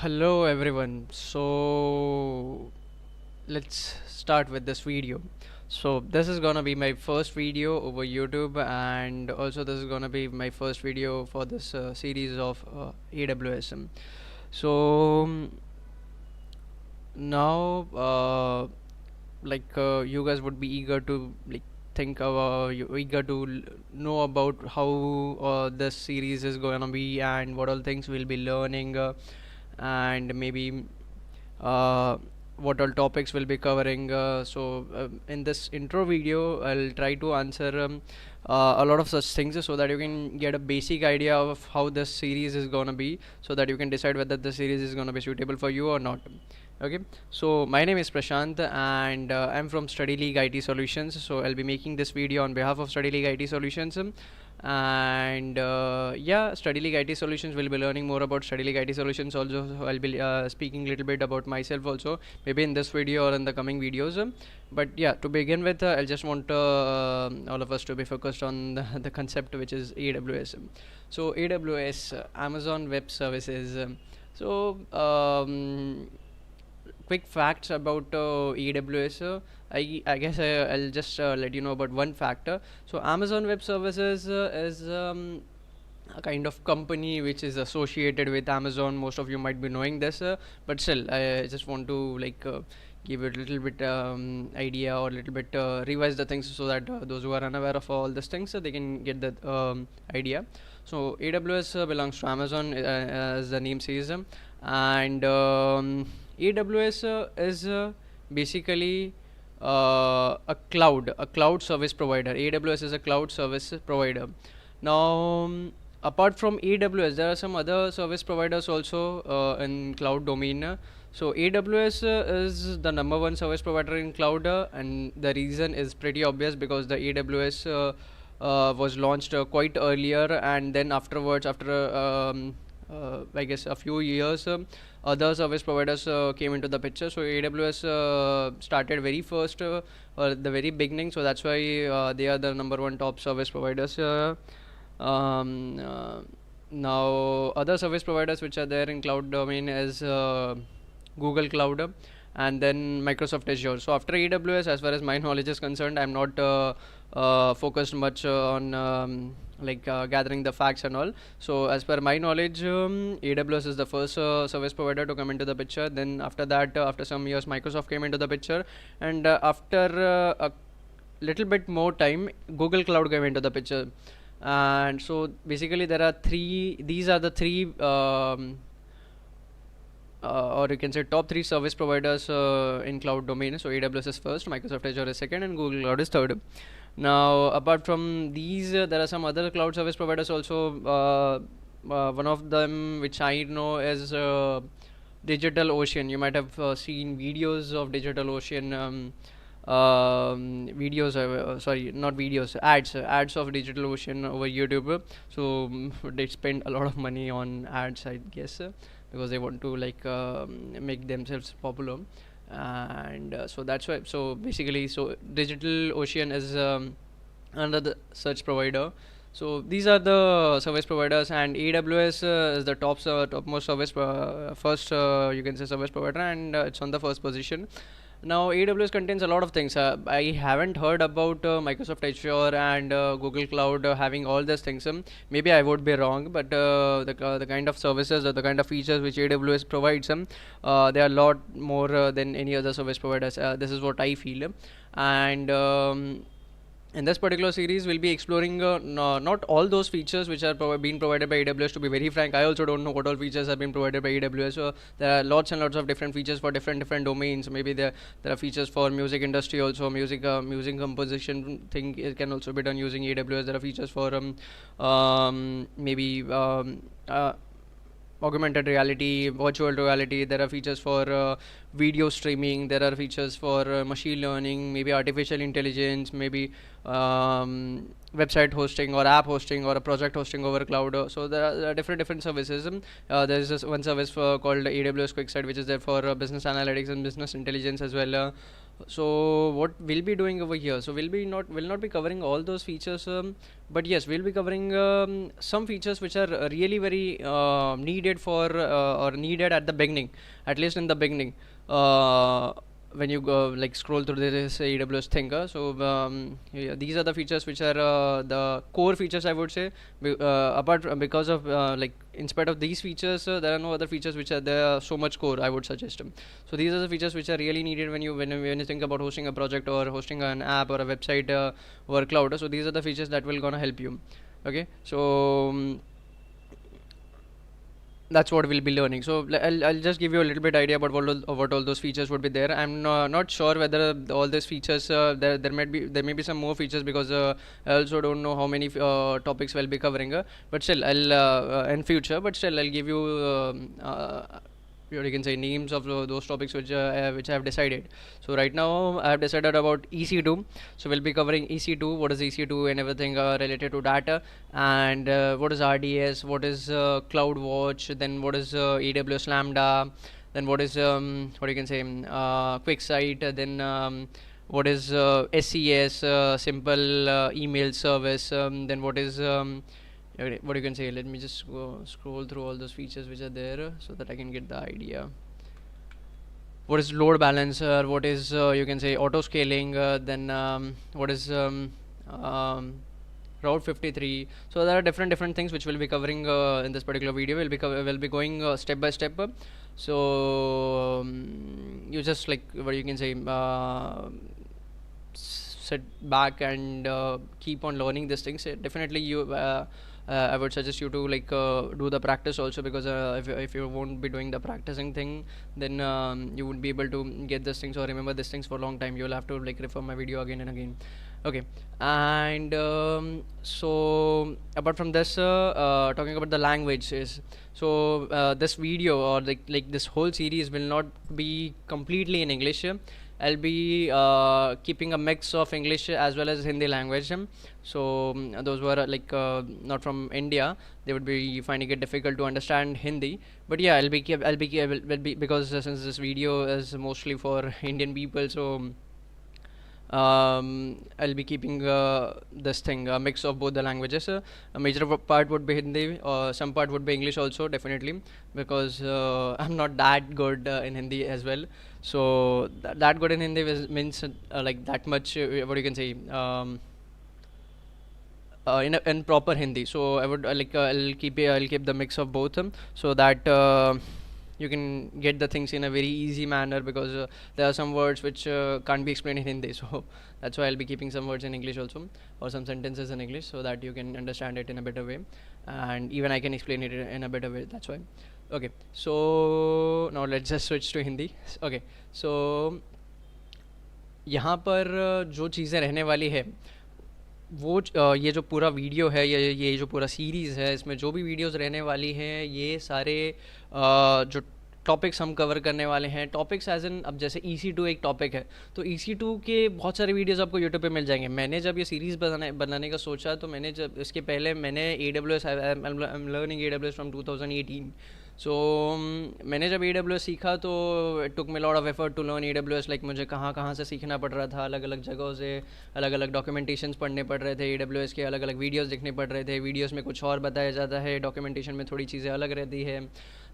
Hello everyone. So let's start with this video. So this is gonna be my first video over YouTube, and also this is gonna be my first video for this series of AWS. So now you guys would be eager to think about you eager to know about how this series is gonna be and what all things we'll be learning, and maybe uh, what all topics we'll be covering. In this intro video, I'll try to answer a lot of such things so that you can get a basic idea of how this series is gonna be, so that you can decide whether the series is gonna be suitable for you or not. Okay, so my name is Prashant, and I'm from Study League IT Solutions. So I'll be making this video on behalf of Study League IT Solutions. And yeah, Study League IT Solutions will be learning more about Study League IT Solutions. Also, so I'll be speaking a little bit about myself also, maybe in this video or in the coming videos. But yeah, to begin with, I'll just want all of us to be focused on the concept, which is AWS. So AWS, Amazon Web Services. Quick facts about AWS. I guess I'll just let you know about one factor. So Amazon Web Services is a kind of company which is associated with Amazon. Most of you might be knowing this, but still, I just want to give it a little bit idea, or a little bit revise the things, so that those who are unaware of all these things, they can get the idea. So AWS belongs to Amazon, as the name says, and AWS is basically a cloud service provider. AWS is a cloud service provider. Now, apart from AWS, there are some other service providers also in cloud domain. So AWS is the number one service provider in cloud, and the reason is pretty obvious, because the AWS was launched quite earlier, and then afterwards, after I guess a few years, other service providers came into the picture. So AWS started very first, or the very beginning. So that's why they are the number one top service providers. Um, uh, Now, other service providers which are there in cloud domain is Google Cloud, and then Microsoft Azure. So after AWS, as far as my knowledge is concerned, I'm not focused much on gathering the facts and all. So as per my knowledge, AWS is the first service provider to come into the picture. Then after that, after some years, Microsoft came into the picture, and after a little bit more time, Google Cloud came into the picture. And so basically, there are three. These are the three. Or you can say top three service providers in cloud domain. So AWS is first, Microsoft Azure is second, and Google Cloud is third. Now, apart from these, there are some other cloud service providers also. One of them which I know is DigitalOcean. You might have seen videos of DigitalOcean. Videos, sorry, not videos, ads of DigitalOcean over YouTube. So they spend a lot of money on ads, I guess, because they want to make themselves popular. And so that's why. So basically, so DigitalOcean is another search provider. So these are the service providers, and AWS is the topmost service first, you can say, service provider, and it's on the first position. Now, AWS contains a lot of things. I haven't heard about Microsoft Azure and Google Cloud having all these things. Maybe I would be wrong, but the kind of services or the kind of features which AWS provides, they are a lot more than any other service providers. This is what I feel. And in this particular series, we'll be exploring not all those features which are being provided by AWS. To be very frank, I also don't know what all features have been provided by AWS. So there are lots and lots of different features for different domains. Maybe there are features for music industry also. Music composition thing, it can also be done using AWS. There are features for maybe augmented reality, virtual reality. There are features for video streaming, there are features for machine learning, maybe artificial intelligence, maybe website hosting or app hosting or a project hosting over cloud. So there are different services. There is this one service called AWS QuickSight, which is there for business analytics and business intelligence as well. So what we'll be doing over here, so will not be covering all those features, but yes, we'll be covering some features which are really very needed for or needed at the beginning, at least in the beginning, when you go like scroll through this AWS thing. Yeah, these are the features which are the core features, I would say. Because of like in spite of these features, there are no other features which are there so much core, I would suggest. So these are the features which are really needed when you think about hosting a project or hosting an app or a website over cloud. So these are the features that will gonna help you. Okay, so that's what we'll be learning. So I'll just give you a little bit idea about what all those features would be there. I'm not sure whether all these features there may be some more features, because I also don't know how many topics we'll be covering, but still I'll in future, but still I'll give you you can say names of those topics which I have decided. So right now I have decided about EC2. So we'll be covering EC2, what is EC2 and everything related to data, and what is RDS, what is CloudWatch, then what is AWS Lambda, then what is what you can say QuickSight, then what is SES, simple email service, then what is what you can say. Let me just go scroll through all those features which are there so that I can get the idea. What is load balancer, what is you can say auto scaling, then what is Route 53. So there are different things which we'll be covering in this particular video. We'll be going step by step. So you just like what you can say sit back and keep on learning these things. Definitely you I would suggest you to like do the practice also, because if you won't be doing the practicing thing, then you won't be able to get these things or remember these things for a long time. You'll have to like refer my video again and again. Okay, and so apart from this, talking about the languages, so this video or like this whole series will not be completely in English. I'll be keeping a mix of English as well as Hindi language. So those who are like not from India, they would be finding it difficult to understand Hindi. But yeah, will be because since this video is mostly for Indian people, so I'll be keeping this thing a mix of both the languages. A major part would be Hindi, some part would be English also, definitely, because I'm not that good in Hindi as well. So that good in Hindi means like that much. What you can say. In proper Hindi, so I would I'll keep the mix of both, so that you can get the things in a very easy manner, because there are some words which can't be explained in Hindi. So that's why I'll be keeping some words in English also, or some sentences in English, so that you can understand it in a better way, and even I can explain it in a better way. That's why. Okay, so now let's just switch to Hindi. Okay, so यहाँ पर जो चीज़ें रहने वाली है वो ये जो पूरा वीडियो है, ये जो पूरा सीरीज़ है, इसमें जो भी वीडियोस रहने वाली हैं, ये सारे जो टॉपिक्स हम कवर करने वाले हैं, टॉपिक्स एज एन, अब जैसे EC2 एक टॉपिक है, तो EC2 के बहुत सारे वीडियोस आपको यूट्यूब पे मिल जाएंगे. मैंने जब ये सीरीज़ बनाने का सोचा, तो मैंने जब इसके पहले मैंने AWS, I am learning AWS from 2018. So मैंने जब AWS सीखा, तो it took me lot of effort to learn AWS. Like मुझे कहाँ से सीखना पड़ रहा था, अलग अलग जगहों से अलग अलग डॉक्यूमेंटेशंस पढ़ने पड़ रहे थे, AWS के अलग अलग वीडियोस देखने पड़ रहे थे. वीडियोस में कुछ और बताया जाता है, डॉक्यूमेंटेशन में थोड़ी चीज़ें अलग रहती है.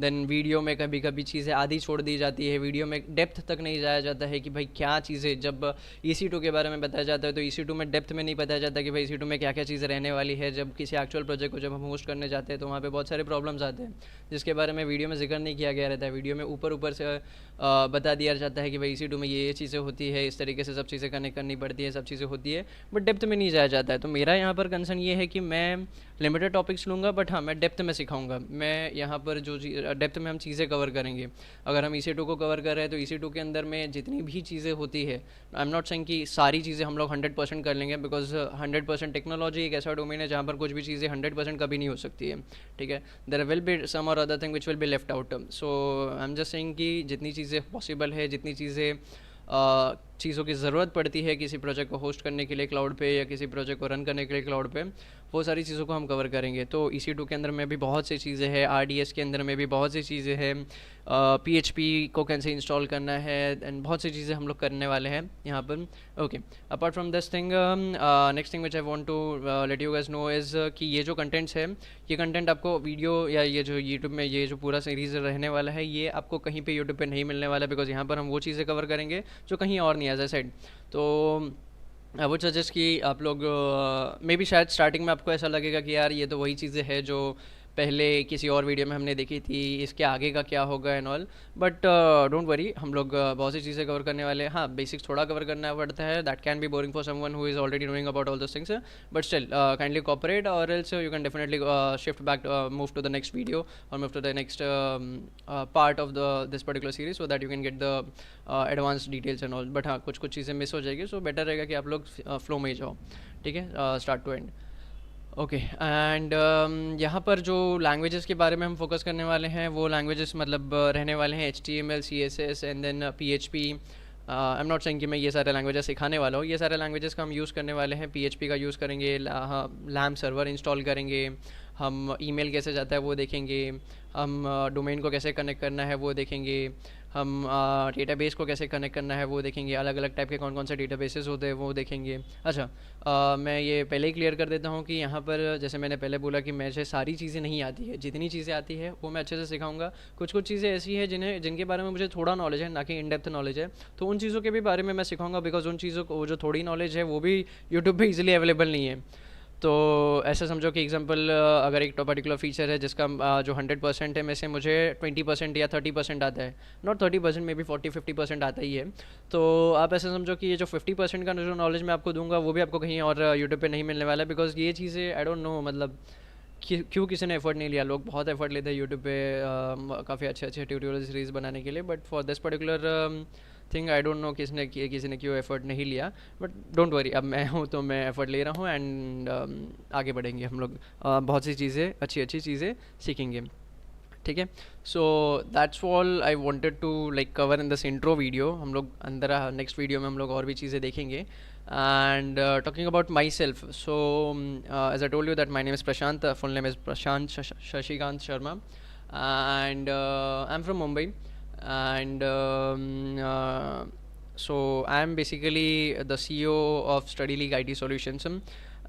देन वीडियो में कभी कभी चीज़ें आधी छोड़ दी जाती है, वीडियो में डेप्थ तक नहीं जाया जाता है कि भाई क्या चीज़ें. जब EC2 के बारे में बताया जाता है, तो EC2 में डेप्थ में नहीं बताया जाता कि भाई EC2 में क्या क्या चीज़ें रहने वाली है. जब किसी एक्चुअल प्रोजेक्ट को जब हम होस्ट करने जाते हैं, तो वहाँ पे बहुत सारे प्रॉब्लम्स आते हैं, जिसके बारे में वीडियो में जिक्र नहीं किया गया रहता है. वीडियो में ऊपर से बता दिया जाता है कि भाई EC2 में ये चीज़ें होती है, इस तरीके से सब चीज़ें कनेक्ट करनी पड़ती है, सब चीज़ें होती है, बट डेप्थ में नहीं जाया जाता है. तो मेरा यहाँ पर कंसर्न ये है कि मैं लिमिटेड टॉपिक्स लूँगा, बट हाँ, मैं डेप्थ में सिखाऊंगा. मैं यहाँ पर जो डेप्थ में हम चीज़ें कवर करेंगे। अगर हम EC2 को कवर कर रहे हैं तो EC2 के अंदर में जितनी भी चीज़ें होती है, आई एम नॉट सेइंग कि सारी चीज़ें हम लोग 100% कर लेंगे, बिकॉज 100% टेक्नोलॉजी एक ऐसा डोमेन है जहाँ पर कुछ भी चीज़ें 100% कभी नहीं हो सकती है, ठीक है। देयर विल बी सम और other thing which will be left out. So I am just saying कि जितनी चीज़ें पॉसिबल है, जितनी चीज़ें चीज़ों की ज़रूरत पड़ती है किसी प्रोजेक्ट को होस्ट करने के लिए क्लाउड पे, या किसी प्रोजेक्ट को रन करने के लिए क्लाउड पे, वो सारी चीज़ों को हम कवर करेंगे। तो EC2 के अंदर में भी बहुत सी चीज़ें हैं, RDS के अंदर में भी बहुत सी चीज़ें हैं, PHP को कैसे इंस्टॉल करना है, एंड बहुत सी चीज़ें हम लोग करने वाले हैं यहाँ पर। Okay, apart from this thing, next thing which I want to let you guys know is कि ये जो कंटेंट्स है, ये कंटेंट आपको वीडियो या ये जो यूट्यूब में ये जो पूरा सीरीज़ रहने वाला है, ये आपको कहीं पे यूट्यूब पे नहीं मिलने वाला है, बिकॉज यहाँ पर हम वो चीज़ें कवर करेंगे जो कहीं और नहीं, एज आई सेड। तो आई वुड सजेस्ट कि आप लोग मे बी शायद स्टार्टिंग में आपको ऐसा लगेगा कि यार ये तो वही चीज़ें हैं जो पहले किसी और वीडियो में हमने देखी थी, इसके आगे का क्या होगा and all, but don't worry, हम लोग बहुत सी चीज़ें कवर करने वाले हैं। हाँ, बेसिक्स थोड़ा कवर करना पड़ता है, that can be boring for someone who is already knowing about all those things, but still kindly cooperate और else you can definitely shift back, move to the next video और move to the next part of this particular series, so that you can get the advance details and all. But हाँ, कुछ कुछ चीज़ें miss हो जाएगी, so better रहेगा कि आप लोग फ्लो में ही जाओ, ठीक है, start to end. Okay, and यहाँ पर जो लैंग्वेजेस के बारे में हम फोकस करने वाले हैं, वो लैंग्वेजेस मतलब रहने वाले हैं HTML, CSS and then PHP। I am not saying कि मैं ये सारे लैंग्वेजेस सिखाने वाला हूँ, ये सारे लैंग्वेजेस का हम यूज़ करने वाले हैं। PHP का यूज़ करेंगे, LAMP सर्वर इंस्टॉल करेंगे, हम ईमेल कैसे जाता है वो देखेंगे, हम डोमेन को कैसे कनेक्ट करना है वो देखेंगे, हम डेटाबेस को कैसे कनेक्ट करना है वो देखेंगे, अलग अलग टाइप के कौन कौन से डेटाबेसेस होते हैं वो देखेंगे। अच्छा, मैं ये पहले ही क्लियर कर देता हूँ कि यहाँ पर जैसे मैंने पहले बोला कि मुझे सारी चीज़ें नहीं आती है, जितनी चीज़ें आती है वो मैं अच्छे से सिखाऊंगा। कुछ कुछ चीज़ें ऐसी है जिनके बारे में मुझे थोड़ा नॉलेज है, ना कि इन डेप्थ नॉलेज है, तो उन चीज़ों के भी बारे में मैं सिखाऊंगा, बिकॉज उन चीज़ों को जो थोड़ी नॉलेज है वो भी यूट्यूब पर ईजिली अवेलेबल नहीं है। तो ऐसा समझो कि एग्जांपल, अगर एक पर्टिकुलर फीचर है जिसका जो 100% है में से मुझे 20% या 30% आता है, नॉट 30%, मे बी 40-50% आता ही है, तो आप ऐसा समझो कि ये जो 50% का जो नॉलेज मैं आपको दूंगा वो भी आपको कहीं और यूट्यूब पे नहीं मिलने वाला है, बिकॉज ये चीज़ें आई डोंट नो, मतलब क्यों किसी ने एफर्ट नहीं लिया। लोग बहुत एफर्ट लेते हैं यूट्यूब पे काफ़ी अच्छे अच्छे ट्यूटोरियल सीरीज़ बनाने के लिए, but for this particular thing I don't know किसी ने क्यों एफर्ट नहीं लिया, बट डोंट वरी, अब मैं हूँ तो मैं एफर्ट ले रहा हूँ, एंड आगे बढ़ेंगे हम लोग, बहुत सी चीज़ें अच्छी अच्छी चीज़ें सीखेंगे, ठीक है। So that's all I wanted to like cover in this intro video. हम लोग अंदर नेक्स्ट वीडियो में हम लोग और भी चीज़ें देखेंगे। And talking about myself, so as I told you that my name is Prashant, full name is Prashant Shashikant Sharma, and I am from Mumbai, and so I am basically the CEO of Study League IT Solutions.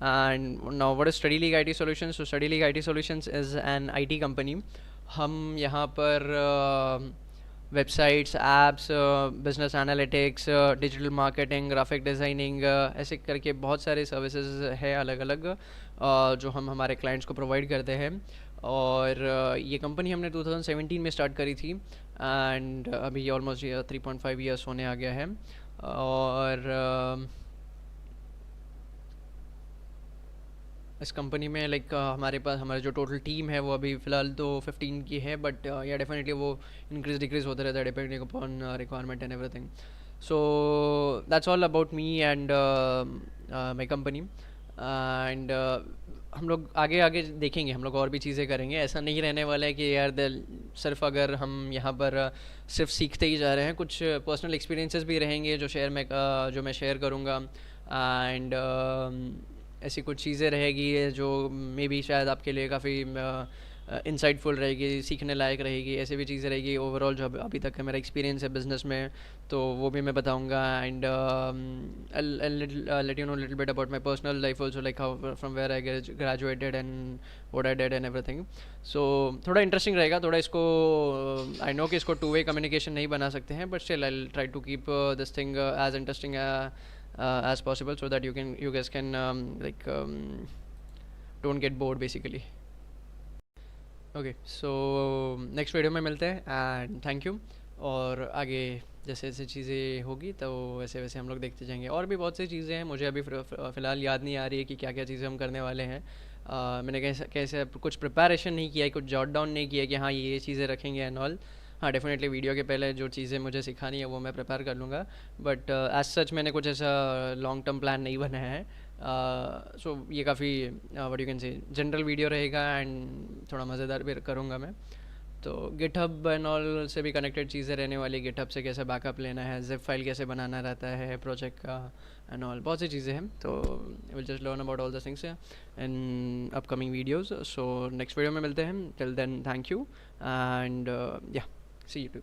And now what is Study League IT Solutions? So Study League IT Solutions is an IT company. हम यहाँ पर websites, apps, business analytics, digital marketing, graphic designing, ऐसे करके बहुत सारे services है अलग अलग जो हम हमारे क्लाइंट्स को प्रोवाइड करते हैं। और ये कंपनी हमने 2017 में स्टार्ट करी थी, एंड अभी ऑलमोस्ट 3.5 ईयर्स होने आ गया है। और इस कंपनी में लाइक हमारे पास हमारा जो टोटल टीम है वो अभी फ़िलहाल तो 15 की है, बट या डेफिनेटली वो इंक्रीज डिक्रीज होता रहता है depending upon requirement and everything. So that's all about me and my company. And हम लोग आगे आगे देखेंगे, हम लोग और भी चीज़ें करेंगे। ऐसा नहीं रहने वाला है कि यार सिर्फ अगर हम यहाँ पर सिर्फ सीखते ही जा रहे हैं, कुछ पर्सनल एक्सपीरियंसेस भी रहेंगे जो मैं शेयर करूँगा, एंड ऐसी कुछ चीज़ें रहेगी जो मे बी शायद आपके लिए काफ़ी इंसाइटफुल रहेगी, सीखने लायक रहेगी। ऐसी भी चीज़ें रहेगी ओवरऑल जो अभी तक का मेरा एक्सपीरियंस है बिज़नेस में, तो वो भी मैं बताऊंगा। And let you know little bit about my personal life also, like how from where I graduated and what I did and everything. So थोड़ा इंटरेस्टिंग रहेगा, थोड़ा इसको आई नो कि इसको टू वे कम्युनिकेशन नहीं बना सकते हैं, but still I try to keep this thing as interesting as possible, so that you guys can don't get bored basically. Okay, so next video में मिलते हैं, and thank you. और आगे जैसे जैसे चीज़ें होगी तो वैसे वैसे हम लोग देखते जाएंगे। और भी बहुत सी चीज़ें हैं, मुझे अभी फ़िलहाल याद नहीं आ रही है कि क्या क्या चीज़ें हम करने वाले हैं। मैंने कैसे कैसे कुछ प्रिपरेशन नहीं किया है, कुछ जॉट डाउन नहीं किया है कि हाँ ये चीज़ें रखेंगे एंड ऑल। हाँ डेफिनेटली वीडियो के पहले जो चीज़ें मुझे सिखानी है वो मैं प्रिपेयर कर लूँगा, बट एज सच मैंने कुछ ऐसा लॉन्ग टर्म प्लान नहीं बनाया है। सो ये काफ़ी what you can say general video रहेगा एंड थोड़ा मज़ेदार भी करूँगा मैं। तो गिटहब एंड ऑल से भी कनेक्टेड चीज़ें रहने वाली, गिटहब से कैसे बैकअप लेना है, जिप फाइल कैसे बनाना रहता है प्रोजेक्ट का एंड ऑल, बहुत सी चीज़ें हैं। तो will just learn about all the things in upcoming videos. So next video में मिलते हैं, till then thank you and yeah see you to.